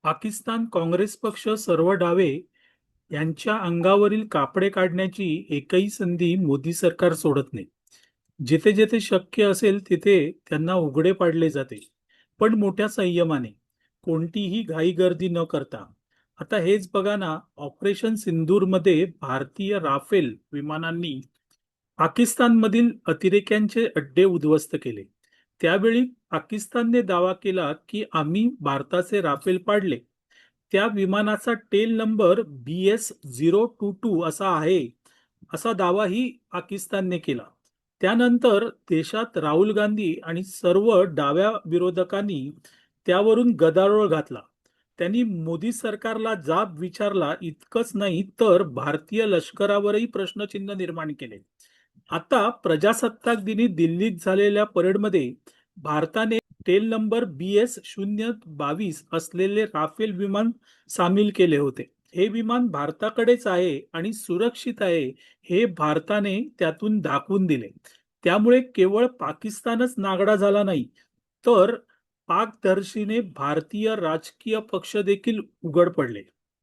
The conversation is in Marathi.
पाकिस्तान काँग्रेस पक्ष सर्व डावे यांच्या अंगावरील कापडे काढण्याची एकही संधी मोदी सरकार सोडत नाही. जिथे जिथे शक्य असेल तिथे त्यांना उघडे पाडले जाते, पण मोठ्या संयमाने, कोणतीही घाईगर्दी न करता. आता हेच बघा ना, ऑपरेशन सिंदूरमध्ये भारतीय राफेल विमानांनी पाकिस्तानमधील अतिरेक्यांचे अड्डे उद्ध्वस्त केले. त्यावेळी पाकिस्तानने दावा केला की आम्ही भारताचे राफेल पाडले. त्या विमानाचा टेल नंबर BS-022 असा आहे, असा दावाही पाकिस्तानने केला. त्यानंतर देशात राहुल गांधी आणि सर्व डाव्या विरोधकांनी त्यावरून गदारोळ घातला. त्यांनी मोदी सरकारला जाब विचारला. इतकंच नाही तर भारतीय लष्करावरही प्रश्नचिन्ह निर्माण केले. आता प्रजासत्ताक दिनी दिल्लीत झालेल्या परेडमध्ये भारताने टेल नंबर BS-022 असलेले राफेल विमान सामील केले होते. हे विमान भारताकडेच आहे आणि सुरक्षित आहे, हे भारताने त्यातून दाखवून दिले. त्यामुळे केवळ पाकिस्तानच नागडा झाला नाही, तर पाकदर्शीने भारतीय राजकीय पक्ष देखील उघड पडले.